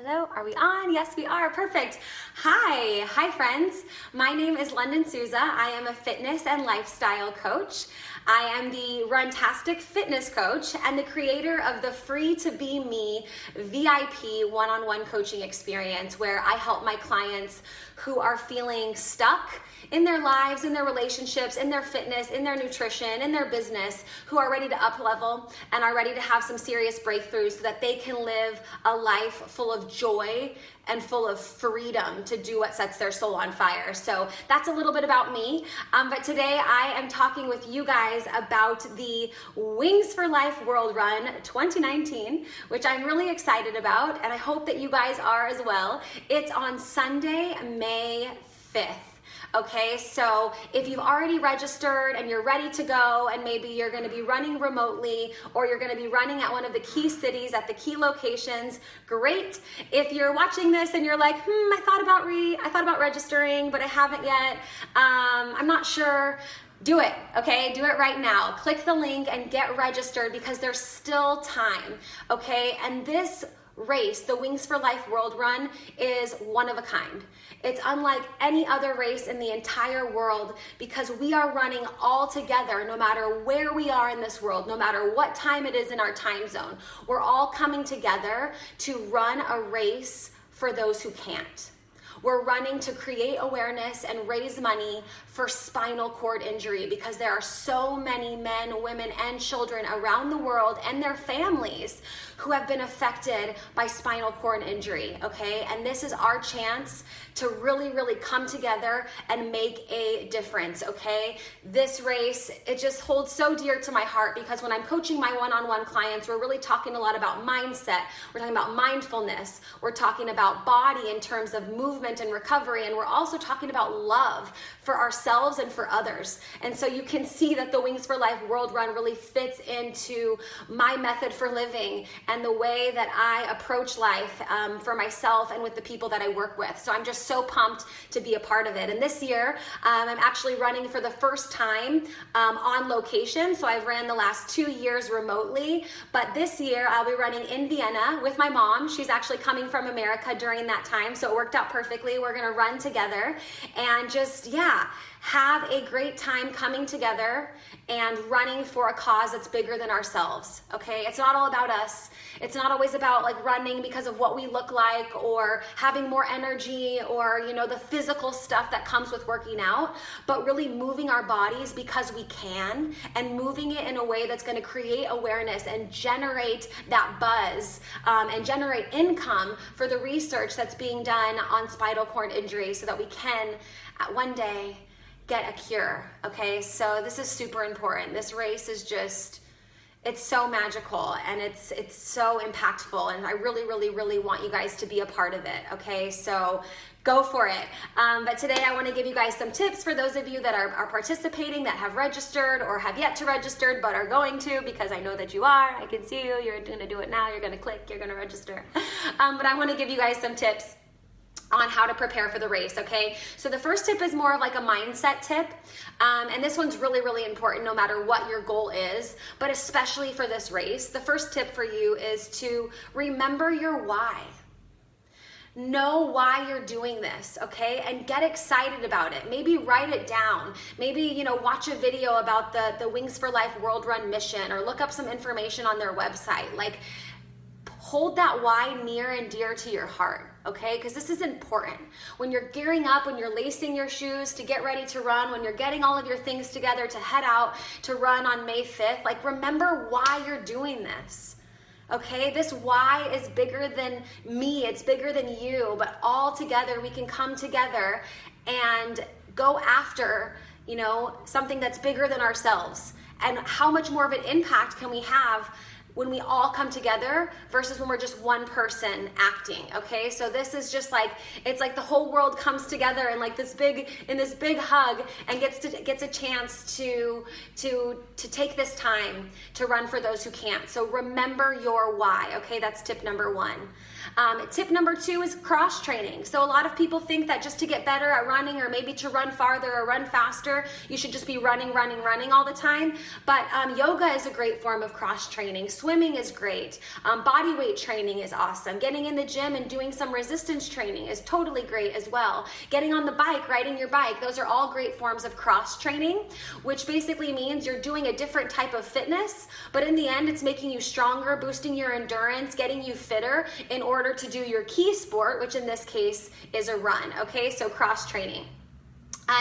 Hello, are we on? Yes, we are. Perfect. Hi friends. My name is London Souza. I am a fitness and lifestyle coach. I am the Runtastic fitness coach and the creator of the Free to Be Me VIP one-on-one coaching experience, where I help my clients who are feeling stuck in their lives, in their relationships, in their fitness, in their nutrition, in their business, who are ready to up level and are ready to have some serious breakthroughs so that they can live a life full of joy and full of freedom to do what sets their soul on fire. So that's a little bit about me. But today I am talking with you guys about the Wings for Life World Run 2019, which I'm really excited about, and I hope that you guys are as well. It's on Sunday, May 5th. Okay, so if you've already registered and you're ready to go, and maybe you're going to be running remotely or you're going to be running at one of the key cities at the key locations, great. If you're watching this and you're like, I thought about registering, but I haven't yet. I'm not sure. Do it, okay? Do it right now. Click the link and get registered because there's still time, okay? And this race, the Wings for Life World Run, is one of a kind. It's unlike any other race in the entire world because we are running all together no matter where we are in this world, no matter what time it is in our time zone. We're all coming together to run a race for those who can't. We're running to create awareness and raise money for spinal cord injury because there are so many men, women, and children around the world and their families who have been affected by spinal cord injury, okay? And this is our chance to really, really come together and make a difference, okay? This race, it just holds so dear to my heart because when I'm coaching my one-on-one clients, we're really talking a lot about mindset. We're talking about mindfulness. We're talking about body in terms of movement and recovery, and we're also talking about love for ourselves and for others. And so you can see that the Wings for Life World Run really fits into my method for living and the way that I approach life for myself and with the people that I work with. So I'm just so pumped to be a part of it. And this year, I'm actually running for the first time on location. So I've ran the last 2 years remotely, but this year I'll be running in Vienna with my mom. She's actually coming from America during that time, so it worked out perfectly. We're gonna run together and just, have a great time coming together and running for a cause that's bigger than ourselves, okay? It's not all about us. It's not always about like running because of what we look like or having more energy or, the physical stuff that comes with working out, but really moving our bodies because we can and moving it in a way that's gonna create awareness and generate that buzz and generate income for the research that's being done on spinal cord injury so that we can one day get a cure, okay? So this is super important. This race is just, it's so magical and it's so impactful, and I really, really, really want you guys to be a part of it, okay? So go for it. But today I want to give you guys some tips for those of you that are participating, that have registered or have yet to register but are going to, because I know that you are. I can see you. You're going to do it now. You're going to click. You're going to register. But I want to give you guys some tips on how to prepare for the race, okay? So the first tip is more of like a mindset tip, and this one's really, really important no matter what your goal is, but especially for this race. The first tip for you is to remember your why. Know why you're doing this, okay? And get excited about it. Maybe write it down. Maybe, watch a video about the Wings for Life World Run mission or look up some information on their website. Like, hold that why near and dear to your heart, okay? Because this is important. When you're gearing up, when you're lacing your shoes to get ready to run, when you're getting all of your things together to head out to run on May 5th, like, remember why you're doing this, okay? This why is bigger than me. It's bigger than you, but all together we can come together and go after, something that's bigger than ourselves. And how much more of an impact can we have when we all come together versus when we're just one person acting, okay? So this is just like, it's like the whole world comes together in like this big hug and gets a chance to take this time to run for those who can't. So remember your why, okay? That's tip number one. Tip number 2 is cross training. So a lot of people think that just to get better at running, or maybe to run farther or run faster, you should just be running all the time. But yoga is a great form of cross training. Swimming is great. Body weight training is awesome. Getting in the gym and doing some resistance training is totally great as well. Getting on the bike, riding your bike, those are all great forms of cross training, which basically means you're doing a different type of fitness, but in the end, it's making you stronger, boosting your endurance, getting you fitter in order to do your key sport, which in this case is a run, okay? So cross training.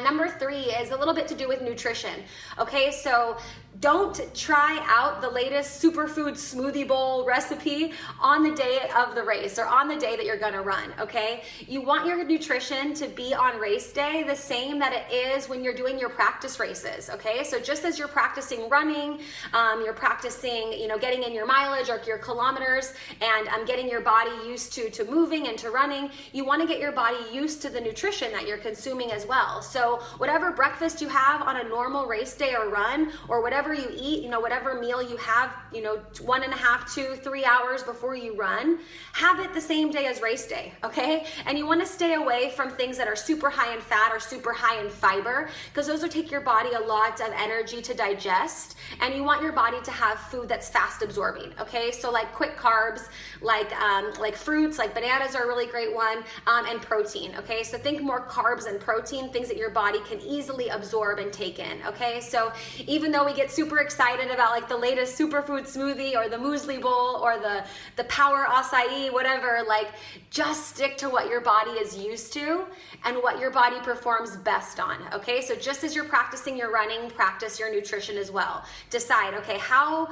Number 3 is a little bit to do with nutrition, okay? So don't try out the latest superfood smoothie bowl recipe on the day of the race or on the day that you're gonna run, okay? You want your nutrition to be on race day the same that it is when you're doing your practice races, okay? So just as you're practicing running, you're practicing, getting in your mileage or your kilometers and getting your body used to moving and to running, you wanna get your body used to the nutrition that you're consuming as well. So whatever breakfast you have on a normal race day or run, or whatever you eat, whatever meal you have, 1.5 to 3 hours before you run, have it the same day as race day, okay? And you want to stay away from things that are super high in fat or super high in fiber, because those will take your body a lot of energy to digest, and you want your body to have food that's fast absorbing, okay? So like quick carbs, like fruits, like bananas are a really great one, and protein, okay? So think more carbs and protein, things that your body can easily absorb and take in, okay? So even though we get super excited about like the latest superfood smoothie or the muesli bowl or the power acai, whatever, like just stick to what your body is used to and what your body performs best on, okay? So just as you're practicing your running, practice your nutrition as well. Decide, okay, how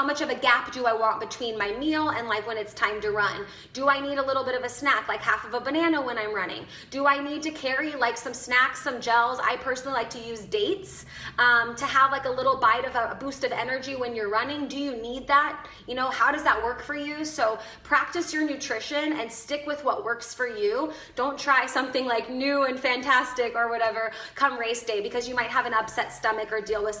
much of a gap do I want between my meal and like when it's time to run? Do I need a little bit of a snack, like half of a banana when I'm running? Do I need to carry like some snacks, some gels? I personally like to use dates to have like a little bite of a boost of energy when you're running. Do you need that? How does that work for you? So practice your nutrition and stick with what works for you. Don't try something like new and fantastic or whatever come race day, because you might have an upset stomach or deal with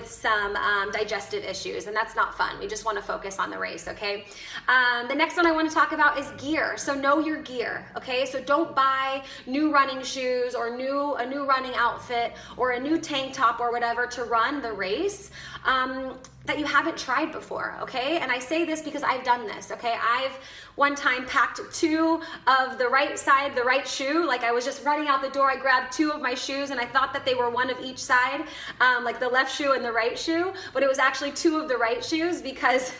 some digestive issues, and that's not fun. We just want to focus on the race, okay? The next one I want to talk about is gear. So know your gear, okay? So don't buy new running shoes or a new running outfit or a new tank top or whatever to run the race that you haven't tried before, okay? And I say this because I've done this, okay? I've one time packed 2 of the right side, the right shoe. Like I was just running out the door, I grabbed 2 of my shoes and I thought that they were one of each side, like the left shoe and the right shoe, but it was actually 2 of the right shoes because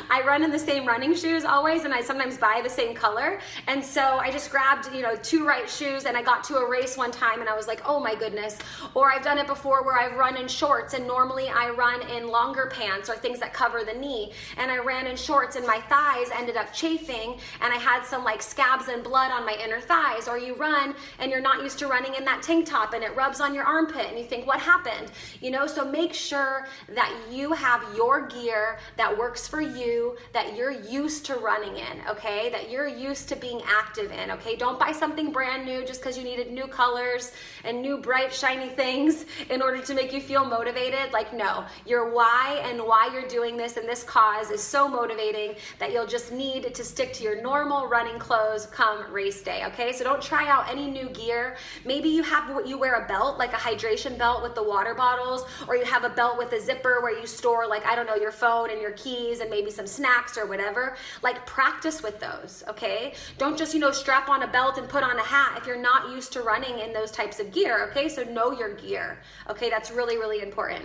I run in the same running shoes always, and I sometimes buy the same color. And so I just grabbed, 2 right shoes, and I got to a race one time and I was like, oh my goodness. Or I've done it before where I've run in shorts, and normally I run in longer pants or things that cover the knee, and I ran in shorts and my thighs ended up chafing and I had some like scabs and blood on my inner thighs. Or you run and you're not used to running in that tank top and it rubs on your armpit and you think, what happened? So make sure that you have your gear that works for you, that you're used to running in, okay? That you're used to being active in, okay? Don't buy something brand new just because you needed new colors and new bright shiny things in order to make you feel motivated. Like, no, your why and why you're doing this and this cause is so motivating that you'll just need to stick to your normal running clothes come race day, okay? So don't try out any new gear. Maybe you wear a belt, like a hydration belt with the water bottles, or you have a belt with a zipper where you store like, I don't know, your phone and your keys and maybe some snacks or whatever. Like practice with those, okay? Don't just, strap on a belt and put on a hat if you're not used to running in those types of gear, okay? So know your gear, okay? That's really, really important.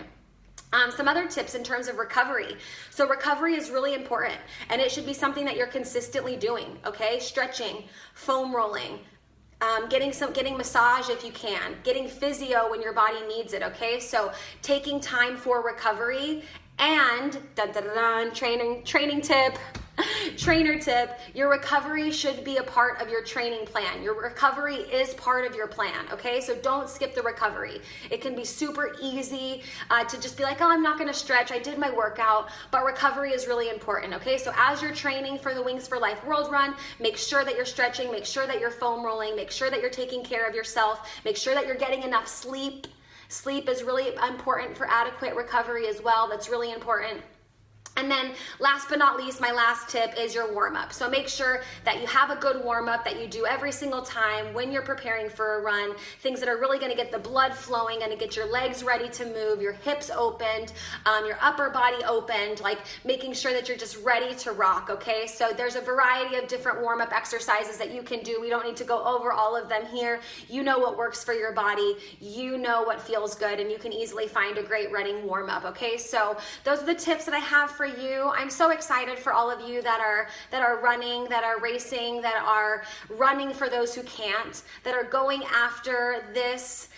Some other tips in terms of recovery. So recovery is really important, and it should be something that you're consistently doing, okay? Stretching, foam rolling, getting massage if you can, getting physio when your body needs it, okay? So taking time for recovery, and training tip, trainer tip, your recovery should be a part of your training plan. Your recovery is part of your plan, okay? So don't skip the recovery. It can be super easy to just be like, oh, I'm not gonna stretch, I did my workout, but recovery is really important, okay? So as you're training for the Wings for Life World Run, make sure that you're stretching, make sure that you're foam rolling, make sure that you're taking care of yourself, make sure that you're getting enough sleep. Sleep is really important for adequate recovery as well. That's really important. And then last but not least, my last tip is your warm-up. So make sure that you have a good warm-up that you do every single time when you're preparing for a run. Things that are really gonna get the blood flowing, gonna get your legs ready to move, your hips opened, your upper body opened, like making sure that you're just ready to rock, okay? So there's a variety of different warm-up exercises that you can do. We don't need to go over all of them here. You know what works for your body. You know what feels good, and you can easily find a great running warm-up, okay? So those are the tips that I have for you. I'm so excited for all of you that are running, that are racing, that are running for those who can't, that are going after this,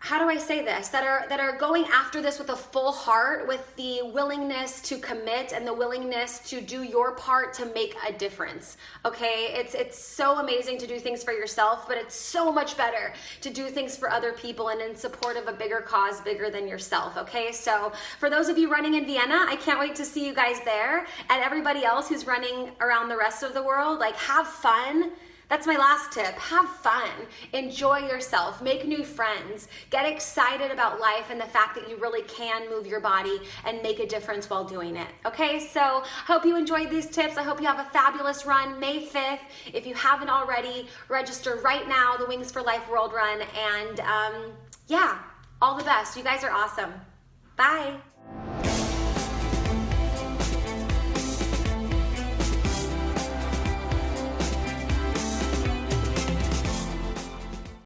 how do I say this? That are going after this with a full heart, with the willingness to commit and the willingness to do your part to make a difference. Okay, it's so amazing to do things for yourself, but it's so much better to do things for other people and in support of a bigger cause, bigger than yourself. Okay, so for those of you running in Vienna, I can't wait to see you guys there, and everybody else who's running around the rest of the world. Like, have fun. That's my last tip. Have fun. Enjoy yourself. Make new friends. Get excited about life and the fact that you really can move your body and make a difference while doing it. Okay, so hope you enjoyed these tips. I hope you have a fabulous run May 5th. If you haven't already, register right now, the Wings for Life World Run. And yeah, all the best. You guys are awesome. Bye.